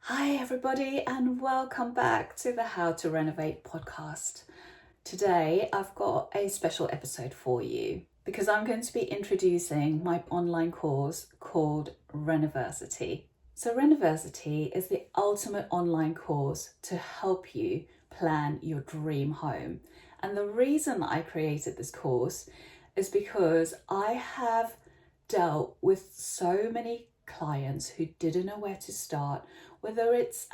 Hi everybody and welcome back to the How to Renovate podcast. Today I've got a special episode for you because I'm going to be introducing my online course called RenoVersity. So RenoVersity is the ultimate online course to help you plan your dream home. And the reason I created this course is because I have dealt with so many clients who didn't know where to start, whether it's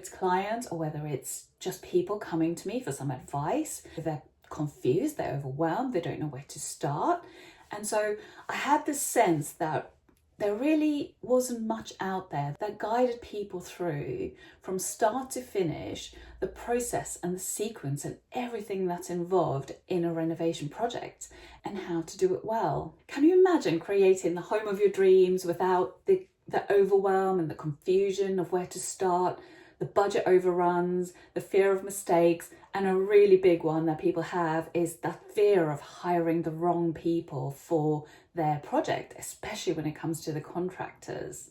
clients or whether it's just people coming to me for some advice. They're confused, they're overwhelmed, they don't know where to start. And so I had this sense that there really wasn't much out there that guided people through from start to finish the process and the sequence and everything that's involved in a renovation project and how to do it well. Can you imagine creating the home of your dreams without the overwhelm and the confusion of where to start, the budget overruns, the fear of mistakes, and a really big one that people have is that fear of hiring the wrong people for their project, especially when it comes to the contractors.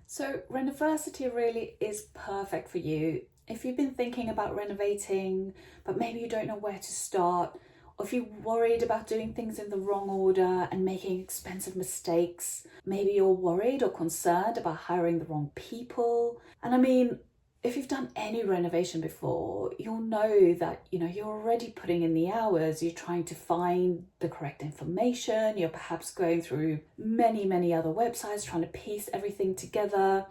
So RenoVersity really is perfect for you if you've been thinking about renovating, but maybe you don't know where to start, or if you're worried about doing things in the wrong order and making expensive mistakes. Maybe you're worried or concerned about hiring the wrong people. And I mean, if you've done any renovation before, you'll know that, you're already putting in the hours, you're trying to find the correct information, you're perhaps going through many other websites, trying to piece everything together.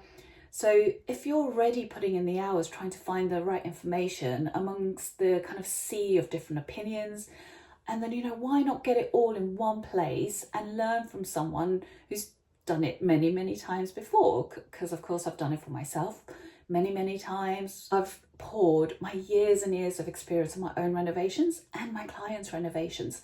So if you're already putting in the hours trying to find the right information amongst the kind of sea of different opinions, and then, why not get it all in one place and learn from someone who's done it many times before? Because of course I've done it for myself many times. I've poured my years and years of experience in my own renovations and my clients' renovations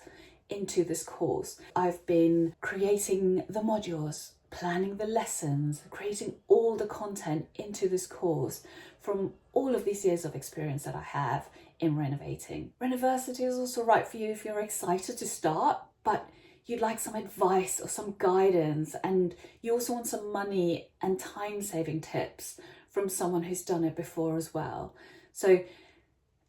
into this course. I've been creating the modules, planning the lessons, creating all the content into this course from all of these years of experience that I have in renovating. RenoVersity is also right for you if you're excited to start, but you'd like some advice or some guidance, and you also want some money and time-saving tips from someone who's done it before as well. So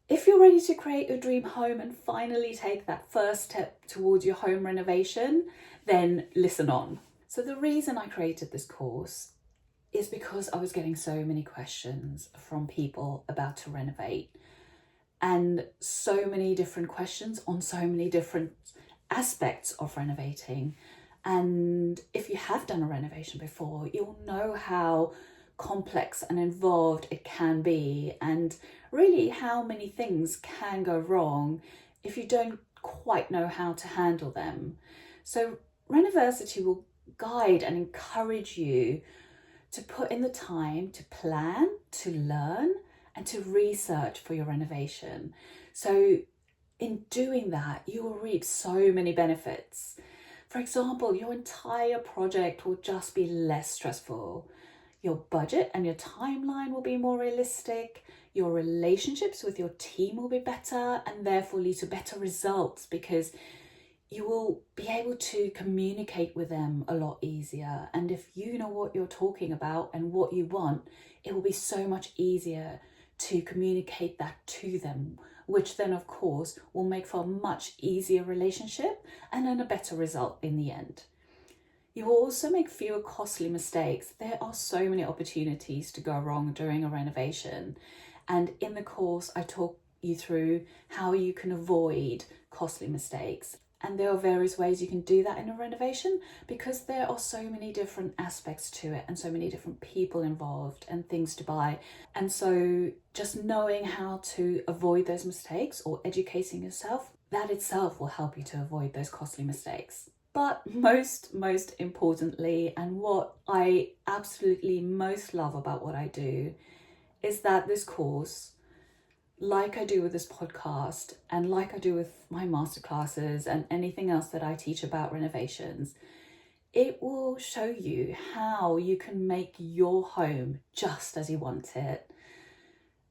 if you're ready to create your dream home and finally take that first step towards your home renovation, then listen on. So the reason I created this course is because I was getting so many questions from people about to renovate, and so many different questions on so many different aspects of renovating. And if you have done a renovation before, you'll know how complex and involved it can be, and really how many things can go wrong if you don't quite know how to handle them. So RenoVersity will guide and encourage you to put in the time to plan, to learn, and to research for your renovation. So in doing that, you will reap so many benefits. For example, your entire project will just be less stressful. Your budget and your timeline will be more realistic. Your relationships with your team will be better and therefore lead to better results because you will be able to communicate with them a lot easier. And if you know what you're talking about and what you want, it will be so much easier to communicate that to them, which then of course will make for a much easier relationship and then a better result in the end. You will also make fewer costly mistakes. There are so many opportunities to go wrong during a renovation. And in the course, I talk you through how you can avoid costly mistakes. And there are various ways you can do that in a renovation because there are so many different aspects to it and so many different people involved and things to buy. And so just knowing how to avoid those mistakes or educating yourself, that itself will help you to avoid those costly mistakes. But most importantly, and what I absolutely most love about what I do, is that this course, like I do with this podcast and like I do with my masterclasses and anything else that I teach about renovations, it will show you how you can make your home just as you want it,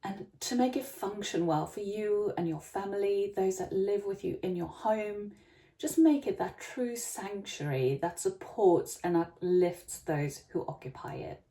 and to make it function well for you and your family, those that live with you in your home. Just make it that true sanctuary that supports and uplifts those who occupy it.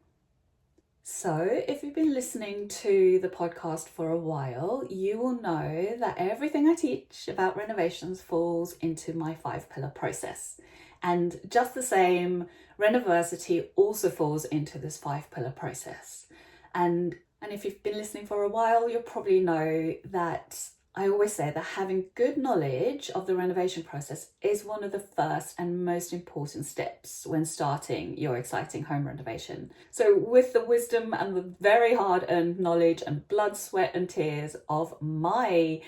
So, if you've been listening to the podcast for a while, you will know that everything I teach about renovations falls into my 5-pillar process. And just the same, RenoVersity also falls into this 5-pillar process. And if you've been listening for a while, you'll probably know that I always say that having good knowledge of the renovation process is one of the first and most important steps when starting your exciting home renovation. So with the wisdom and the very hard-earned knowledge and blood, sweat and tears of my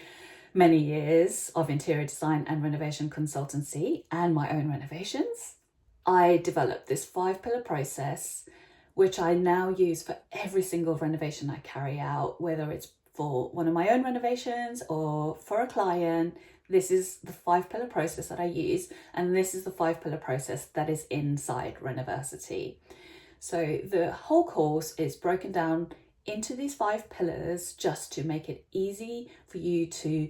many years of interior design and renovation consultancy and my own renovations, I developed this 5-pillar process, which I now use for every single renovation I carry out, whether it's for one of my own renovations or for a client. This is the 5-pillar process that I use, and this is the 5-pillar process that is inside RenoVersity. So the whole course is broken down into these 5 pillars just to make it easy for you to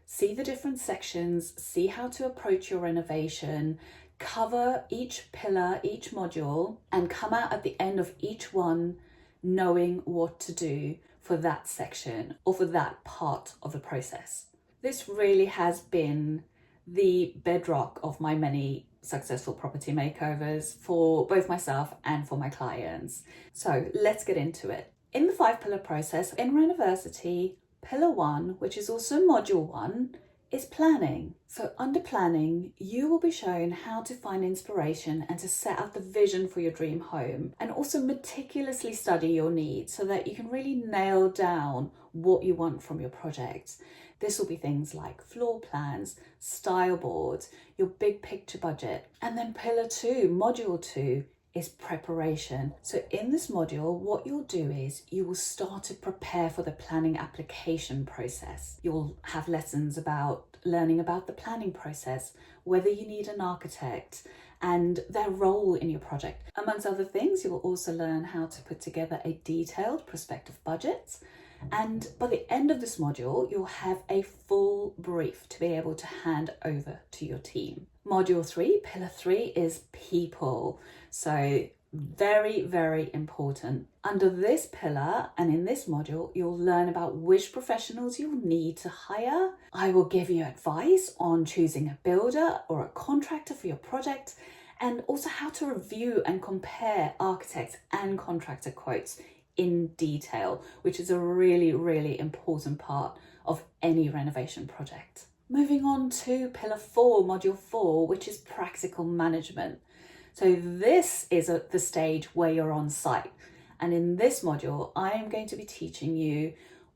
see the different sections, see how to approach your renovation, cover each pillar, each module, and come out at the end of each one knowing what to do for that section or for that part of the process. This really has been the bedrock of my many successful property makeovers for both myself and for my clients. So let's get into it. In the 5-pillar process in RenoVersity, pillar 1, which is also module 1, is planning. So under planning, you will be shown how to find inspiration and to set out the vision for your dream home, and also meticulously study your needs so that you can really nail down what you want from your project. This will be things like floor plans, style boards, your big picture budget. And then pillar 2, module 2, is preparation. So in this module, what you'll do is you will start to prepare for the planning application process. You'll have lessons about learning about the planning process, whether you need an architect and their role in your project. Amongst other things, you will also learn how to put together a detailed prospective budget. And by the end of this module, you'll have a full brief to be able to hand over to your team. Module 3, pillar 3, is people. So very, very important. Under this pillar and in this module, you'll learn about which professionals you'll need to hire. I will give you advice on choosing a builder or a contractor for your project, and also how to review and compare architect and contractor quotes in detail, which is a really, really important part of any renovation project. Moving on to pillar 4, module 4, which is practical management. So this is the stage where you're on site. And in this module, I am going to be teaching you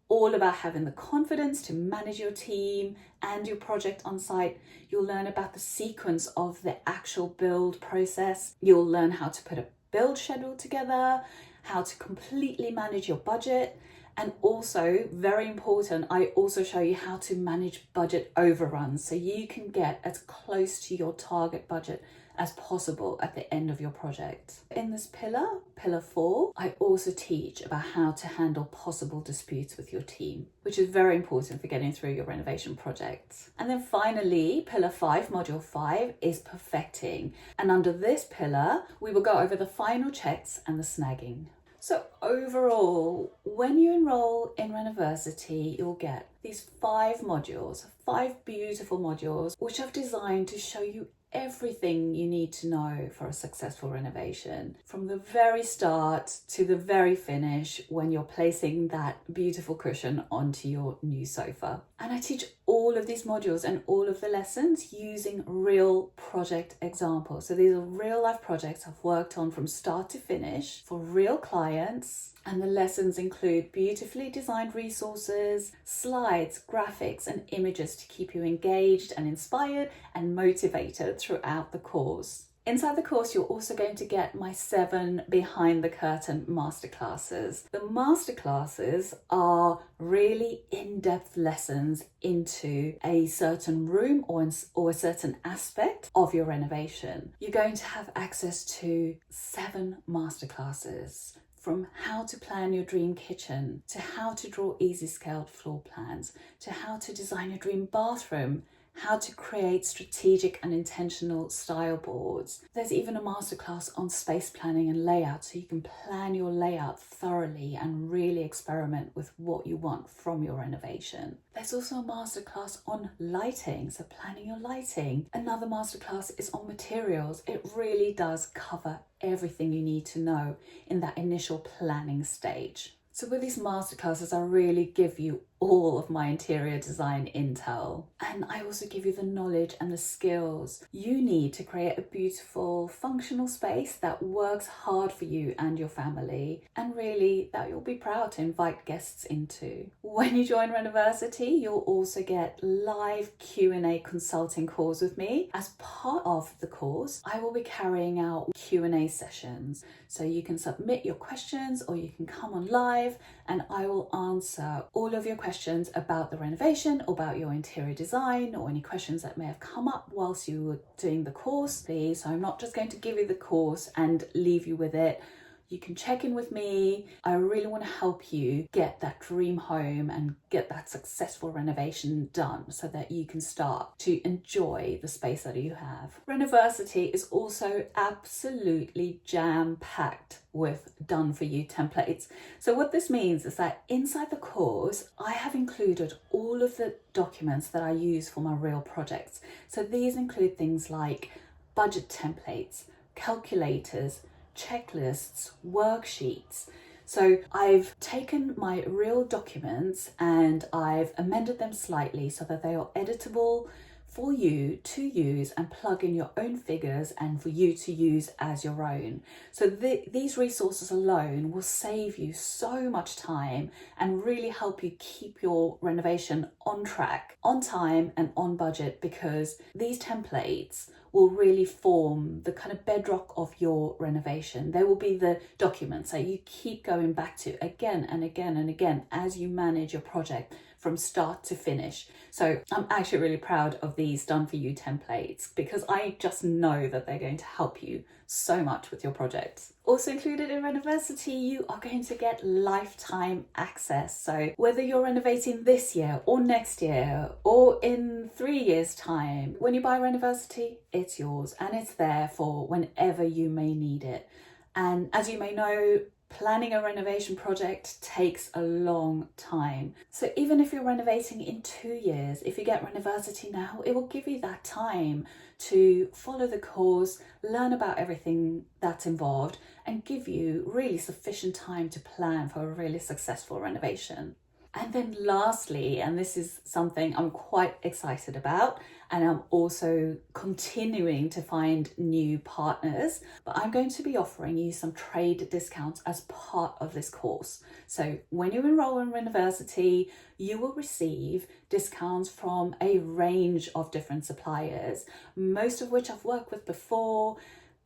all about having the confidence to manage your team and your project on site. You'll learn about the sequence of the actual build process. You'll learn how to put a build schedule together, how to completely manage your budget, and also, very important, I also show you how to manage budget overruns so you can get as close to your target budget as possible at the end of your project. In this pillar 4, I also teach about how to handle possible disputes with your team, which is very important for getting through your renovation projects. And then finally, pillar 5, module 5, is perfecting. And under this pillar, we will go over the final checks and the snagging. So overall, when you enroll in RenoVersity, you'll get these 5 modules, 5 beautiful modules, which I've designed to show you everything you need to know for a successful renovation, from the very start to the very finish when you're placing that beautiful cushion onto your new sofa. And I teach all of these modules and all of the lessons using real project examples. So these are real life projects I've worked on from start to finish for real clients. And the lessons include beautifully designed resources, slides, graphics, and images to keep you engaged and inspired and motivated throughout the course. Inside the course, you're also going to get my 7 behind the curtain masterclasses. The masterclasses are really in-depth lessons into a certain room or a certain aspect of your renovation. You're going to have access to 7 masterclasses, from how to plan your dream kitchen, to how to draw easy scaled floor plans, to how to design your dream bathroom, how to create strategic and intentional style boards. There's even a masterclass on space planning and layout, so you can plan your layout thoroughly and really experiment with what you want from your renovation. There's also a masterclass on lighting, so planning your lighting. Another masterclass is on materials. It really does cover everything you need to know in that initial planning stage. So with these masterclasses, I really give you all of my interior design intel. And I also give you the knowledge and the skills you need to create a beautiful, functional space that works hard for you and your family, and really that you'll be proud to invite guests into. When you join RenoVersity, you'll also get live Q&A consulting calls with me. As part of the course, I will be carrying out Q&A sessions. So you can submit your questions or you can come on live and I will answer all of your questions about the renovation, or about your interior design, or any questions that may have come up whilst you were doing the course. So I'm not just going to give you the course and leave you with it. You can check in with me. I really want to help you get that dream home and get that successful renovation done so that you can start to enjoy the space that you have. RenoVersity is also absolutely jam-packed with done for you templates. So what this means is that inside the course, I have included all of the documents that I use for my real projects. So these include things like budget templates, calculators, checklists, worksheets. So I've taken my real documents and I've amended them slightly so that they are editable for you to use and plug in your own figures and for you to use as your own. So these resources alone will save you so much time and really help you keep your renovation on track, on time and on budget, because these templates will really form the kind of bedrock of your renovation. They will be the documents that you keep going back to again and again and again as you manage your project from start to finish. So I'm actually really proud of these done for you templates because I just know that they're going to help you so much with your projects. Also included in RenoVersity, you are going to get lifetime access. So whether you're renovating this year or next year or in 3 years' time, when you buy RenoVersity, it's yours and it's there for whenever you may need it. And as you may know, planning a renovation project takes a long time. So even if you're renovating in 2 years, if you get RenoVersity now, it will give you that time to follow the course, learn about everything that's involved, and give you really sufficient time to plan for a really successful renovation. And then lastly, and this is something I'm quite excited about, and I'm also continuing to find new partners, but I'm going to be offering you some trade discounts as part of this course. So when you enroll in RenoVersity, you will receive discounts from a range of different suppliers, most of which I've worked with before,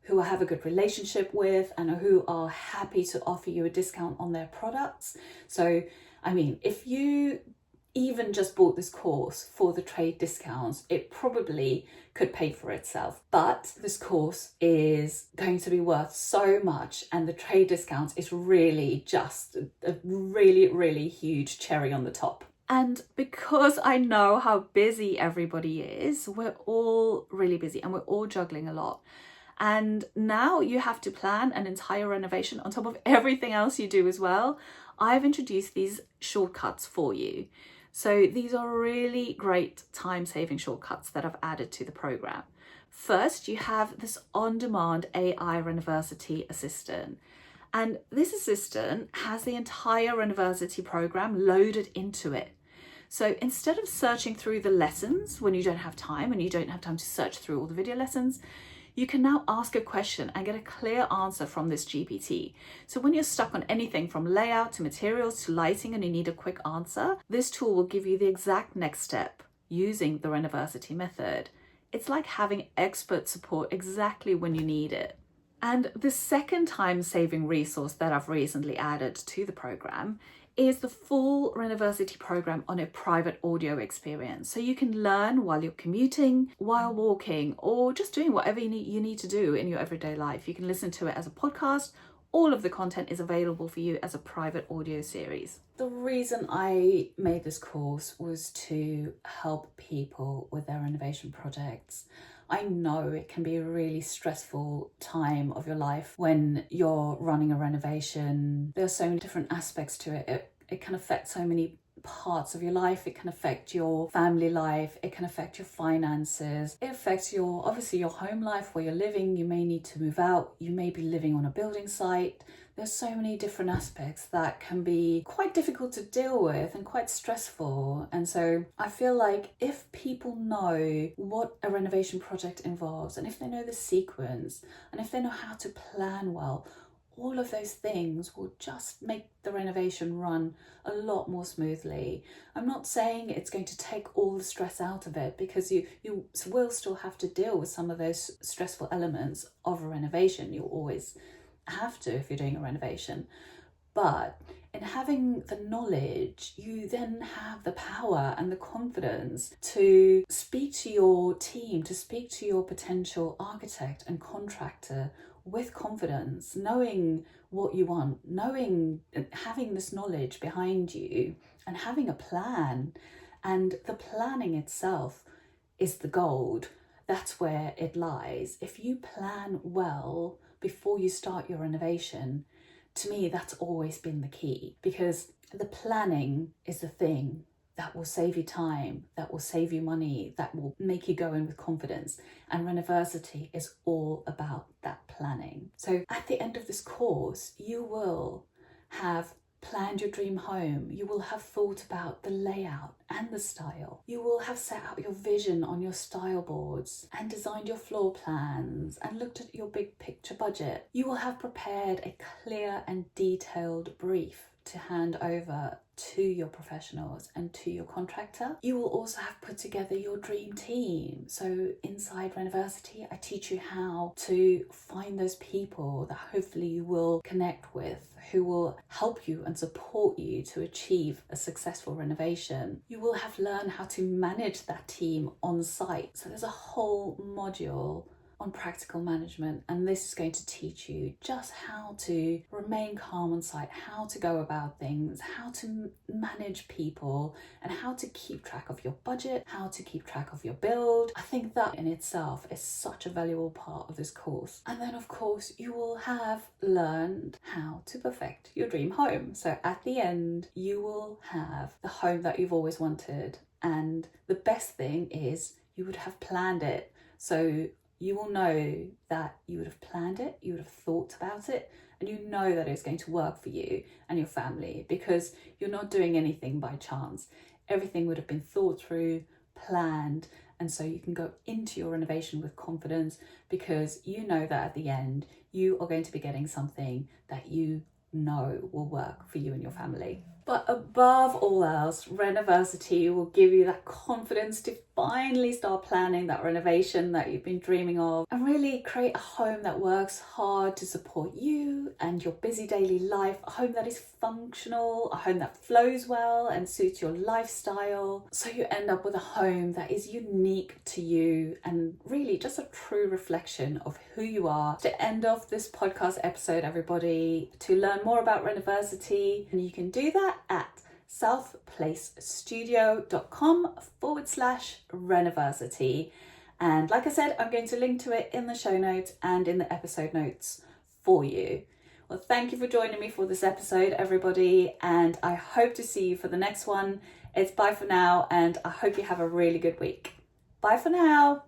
who I have a good relationship with, and who are happy to offer you a discount on their products. So I mean, if you even just bought this course for the trade discounts, it probably could pay for itself. But this course is going to be worth so much, and the trade discounts is really just a really, really huge cherry on the top. And because I know how busy everybody is, we're all really busy and we're all juggling a lot. And now you have to plan an entire renovation on top of everything else you do as well. I've introduced these shortcuts for you. So these are really great time-saving shortcuts that I've added to the program. First, you have this on-demand AI RenoVersity assistant. And this assistant has the entire RenoVersity program loaded into it. So instead of searching through the lessons when you don't have time and you don't have time to search through all the video lessons, you can now ask a question and get a clear answer from this GPT. So when you're stuck on anything from layout to materials to lighting and you need a quick answer, this tool will give you the exact next step using the RenoVersity method. It's like having expert support exactly when you need it. And the second time-saving resource that I've recently added to the program is the full RenoVersity program on a private audio experience. So you can learn while you're commuting, while walking, or just doing whatever you need to do in your everyday life. You can listen to it as a podcast all of the content is available for you as a private audio series. The reason I made this course was to help people with their renovation projects. I know it can be a really stressful time of your life when you're running a renovation. There are so many different aspects to it. It can affect so many parts of your life. It can affect your family life, it can affect your finances, it affects obviously your home life where you're living. You may need to move out, you may be living on a building site. There's so many different aspects that can be quite difficult to deal with and quite stressful. And so I feel like if people know what a renovation project involves, and if they know the sequence, and if they know how to plan well, all of those things will just make the renovation run a lot more smoothly. I'm not saying it's going to take all the stress out of it, because you will still have to deal with some of those stressful elements of a renovation. You'll always have to if you're doing a renovation. But in having the knowledge, you then have the power and the confidence to speak to your team, to speak to your potential architect and contractor with confidence, knowing what you want, having this knowledge behind you and having a plan. And the planning itself is the gold. That's where it lies. If you plan well before you start your renovation, to me, that's always been the key, because the planning is the thing that will save you time, that will save you money, that will make you go in with confidence. And RenoVersity is all about that planning. So at the end of this course, you will have planned your dream home. You will have thought about the layout and the style. You will have set out your vision on your style boards and designed your floor plans and looked at your big picture budget. You will have prepared a clear and detailed brief to hand over to your professionals and to your contractor. You will also have put together your dream team. So inside RenoVersity, I teach you how to find those people that hopefully you will connect with, who will help you and support you to achieve a successful renovation. You will have learned how to manage that team on site. So there's a whole module on practical management, and this is going to teach you just how to remain calm on site, how to go about things, how to manage people, and how to keep track of your budget, how to keep track of your build. I think that in itself is such a valuable part of this course. And then of course you will have learned how to perfect your dream home. So at the end you will have the home that you've always wanted, and the best thing is you would have planned it. So you will know that you would have planned it, you would have thought about it, and you know that it's going to work for you and your family, because you're not doing anything by chance. Everything would have been thought through, planned, and so you can go into your renovation with confidence, because you know that at the end you are going to be getting something that you know will work for you and your family. But above all else, RenoVersity will give you that confidence to finally start planning that renovation that you've been dreaming of, and really create a home that works hard to support you and your busy daily life, a home that is functional, a home that flows well and suits your lifestyle. So you end up with a home that is unique to you and really just a true reflection of who you are. To end off this podcast episode, everybody, to learn more about RenoVersity, and you can do that at southplacestudio.com/RenoVersity. And like I said, I'm going to link to it in the show notes and in the episode notes for you. Well, thank you for joining me for this episode, everybody, and I hope to see you for the next one. It's bye for now, and I hope you have a really good week. Bye for now.